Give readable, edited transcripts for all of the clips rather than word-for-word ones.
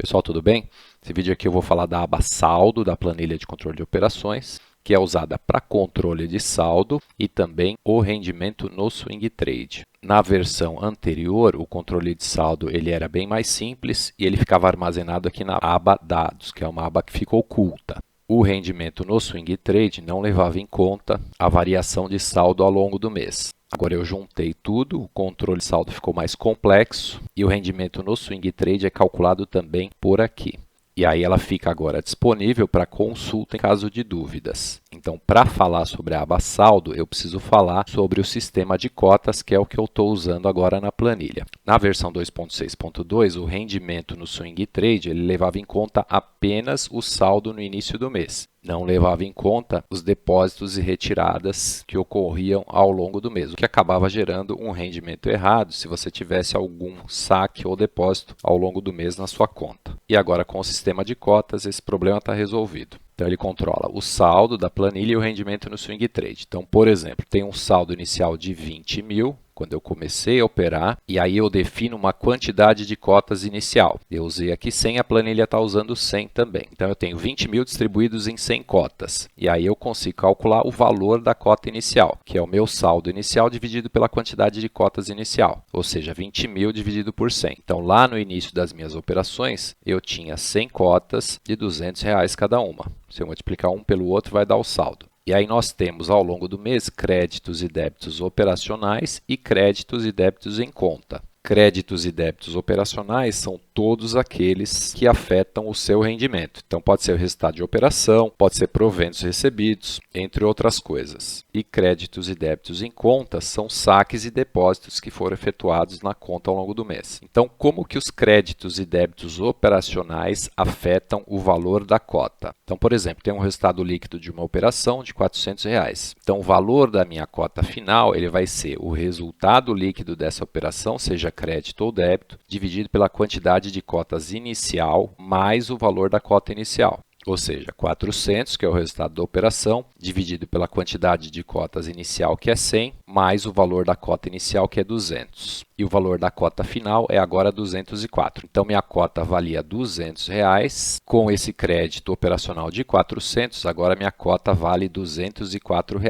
Pessoal, tudo bem? Esse vídeo aqui eu vou falar da aba saldo da planilha de controle de operações, que é usada para controle de saldo e também o rendimento no swing trade. Na versão anterior, o controle de saldo ele era bem mais simples e ele ficava armazenado aqui na aba dados, que é uma aba que fica oculta. O rendimento no swing trade não levava em conta a variação de saldo ao longo do mês. Agora eu juntei tudo, o controle de saldo ficou mais complexo e o rendimento no swing trade é calculado também por aqui. E aí ela fica agora disponível para consulta em caso de dúvidas. Então, para falar sobre a aba saldo, eu preciso falar sobre o sistema de cotas, que é o que eu estou usando agora na planilha. Na versão 2.6.2, o rendimento no swing trade ele levava em conta apenas o saldo no início do mês. Não levava em conta os depósitos e retiradas que ocorriam ao longo do mês, o que acabava gerando um rendimento errado se você tivesse algum saque ou depósito ao longo do mês na sua conta. E agora, com o sistema de cotas, esse problema está resolvido. Então, ele controla o saldo da planilha e o rendimento no swing trade. Então, por exemplo, tem um saldo inicial de 20 mil, quando eu comecei a operar, e aí eu defino uma quantidade de cotas inicial. Eu usei aqui 100, a planilha está usando 100 também. Então, eu tenho 20 mil distribuídos em 100 cotas. E aí eu consigo calcular o valor da cota inicial, que é o meu saldo inicial dividido pela quantidade de cotas inicial, ou seja, 20 mil dividido por 100. Então, lá no início das minhas operações, eu tinha 100 cotas de R$ 200 cada uma. Se eu multiplicar um pelo outro, vai dar o saldo. E aí nós temos, ao longo do mês, créditos e débitos operacionais e créditos e débitos em conta. Créditos e débitos operacionais são todos aqueles que afetam o seu rendimento. Então, pode ser o resultado de operação, pode ser proventos recebidos, entre outras coisas. E créditos e débitos em conta são saques e depósitos que foram efetuados na conta ao longo do mês. Então, como que os créditos e débitos operacionais afetam o valor da cota? Então, por exemplo, tem um resultado líquido de uma operação de R$ 400. Então, o valor da minha cota final ele vai ser o resultado líquido dessa operação, seja crédito ou débito, dividido pela quantidade de cotas inicial mais o valor da cota inicial. Ou seja, 400, que é o resultado da operação, dividido pela quantidade de cotas inicial, que é 100, mais o valor da cota inicial, que é 200. E o valor da cota final é agora 204. Então, minha cota valia R$ 200. Com esse crédito operacional de 400, agora minha cota vale R$ 204.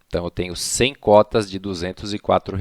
Então, eu tenho 100 cotas de R$ 204.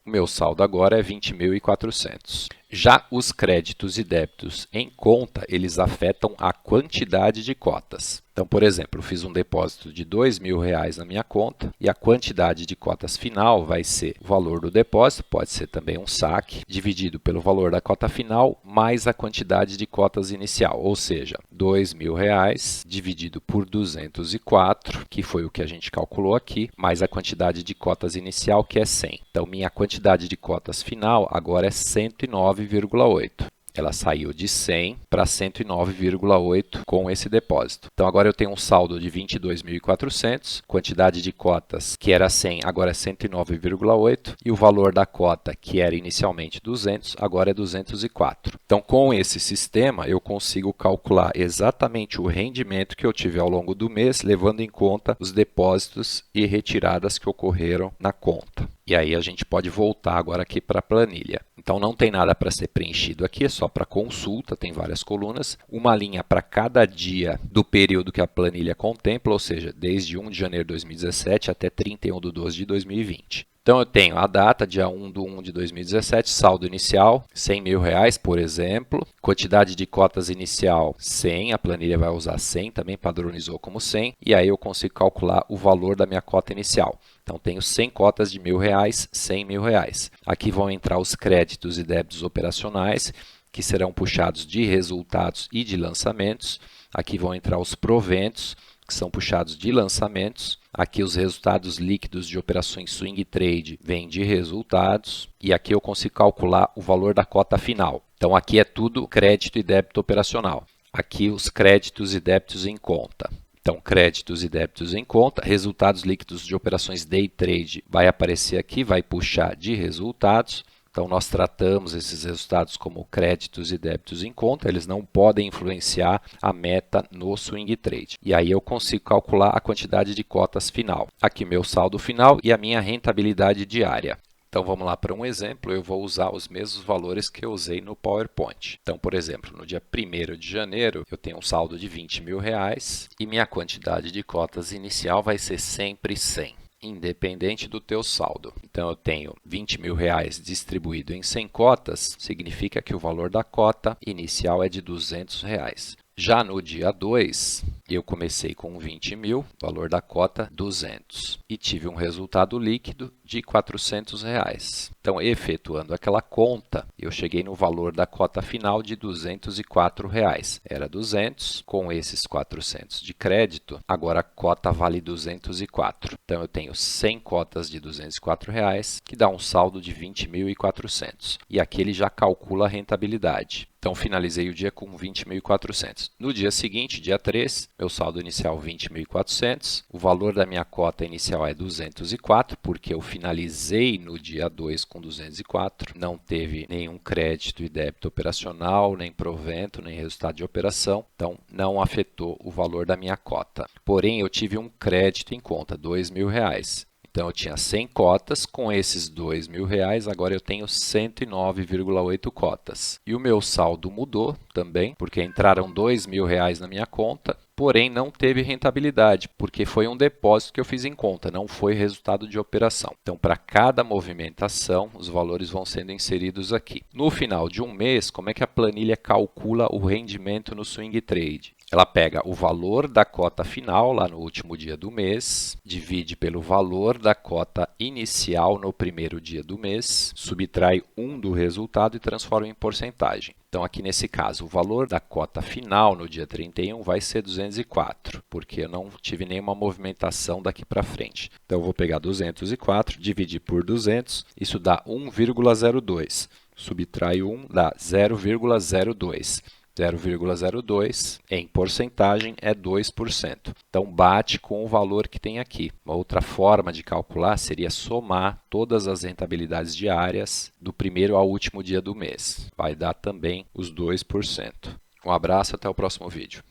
O meu saldo agora é 20.400. Já os créditos e débitos em conta, eles afetam a quantidade de cotas. Então, por exemplo, eu fiz um depósito de R$ 2.000 na minha conta e a quantidade de cotas final vai ser o valor do depósito, pode ser também um saque, dividido pelo valor da cota final mais a quantidade de cotas inicial, ou seja, R$ 2.000 dividido por 204, que foi o que a gente calculou aqui, mais a quantidade de cotas inicial, que é 100. Então, minha quantidade de cotas final agora é 109,8. Ela saiu de 100 para 109,8 com esse depósito. Então, agora eu tenho um saldo de 22.400, quantidade de cotas que era 100, agora é 109,8 e o valor da cota que era inicialmente 200, agora é 204. Então, com esse sistema, eu consigo calcular exatamente o rendimento que eu tive ao longo do mês, levando em conta os depósitos e retiradas que ocorreram na conta. E aí a gente pode voltar agora aqui para a planilha. Então, não tem nada para ser preenchido aqui, é só para consulta, tem várias colunas. Uma linha para cada dia do período que a planilha contempla, ou seja, desde 1 de janeiro de 2017 até 31 de 12 de 2020. Então, eu tenho a data, dia 1 de 1 de 2017, saldo inicial, R$ 100.000, por exemplo. Quantidade de cotas inicial, 100, a planilha vai usar 100, também padronizou como 100. E aí eu consigo calcular o valor da minha cota inicial. Então, tenho 100 cotas de R$ 1.000, R$ 100.000. Aqui vão entrar os créditos e débitos operacionais, que serão puxados de resultados e de lançamentos. Aqui vão entrar os proventos, que são puxados de lançamentos. Aqui os resultados líquidos de operações swing trade vêm de resultados. E aqui eu consigo calcular o valor da cota final. Então, aqui é tudo crédito e débito operacional. Aqui os créditos e débitos em conta. Então, créditos e débitos em conta, resultados líquidos de operações day trade vai aparecer aqui, vai puxar de resultados. Então, nós tratamos esses resultados como créditos e débitos em conta, eles não podem influenciar a meta no swing trade. E aí eu consigo calcular a quantidade de cotas final. Aqui meu saldo final e a minha rentabilidade diária. Então, vamos lá para um exemplo, eu vou usar os mesmos valores que eu usei no PowerPoint. Então, por exemplo, no dia 1º de janeiro, eu tenho um saldo de R$20.000 e minha quantidade de cotas inicial vai ser sempre 100. Independente do teu saldo. Então, eu tenho R$20.000 distribuído em 100 cotas, significa que o valor da cota inicial é de R$200. Já no dia 2, eu comecei com 20.000, valor da cota 200, e tive um resultado líquido de R$400. Então, efetuando aquela conta, eu cheguei no valor da cota final de R$204. Era 200, com esses 400 de crédito, agora a cota vale 204. Então, eu tenho 100 cotas de R$204, que dá um saldo de 20.400. E aqui ele já calcula a rentabilidade. Então, finalizei o dia com 20.400. No dia seguinte, dia 3, meu saldo inicial 20.400. O valor da minha cota inicial é 204, porque eu finalizei no dia 2 com 204. Não teve nenhum crédito e débito operacional, nem provento, nem resultado de operação. Então, não afetou o valor da minha cota. Porém, eu tive um crédito em conta, R$2.000. Então, eu tinha 100 cotas, com esses R$2.000, agora eu tenho 109,8 cotas. E o meu saldo mudou também, porque entraram R$2.000 na minha conta, porém não teve rentabilidade, porque foi um depósito que eu fiz em conta, não foi resultado de operação. Então, para cada movimentação, os valores vão sendo inseridos aqui. No final de um mês, como é que a planilha calcula o rendimento no swing trade? Ela pega o valor da cota final, lá no último dia do mês, divide pelo valor da cota inicial no primeiro dia do mês, subtrai 1 do resultado e transforma em porcentagem. Então, aqui nesse caso, o valor da cota final no dia 31 vai ser 204, porque eu não tive nenhuma movimentação daqui para frente. Então, eu vou pegar 204, dividir por 200, isso dá 1,02. Subtrai 1, dá 0,02. 0,02 em porcentagem é 2%. Então, bate com o valor que tem aqui. Uma outra forma de calcular seria somar todas as rentabilidades diárias do primeiro ao último dia do mês. Vai dar também os 2%. Um abraço, até o próximo vídeo.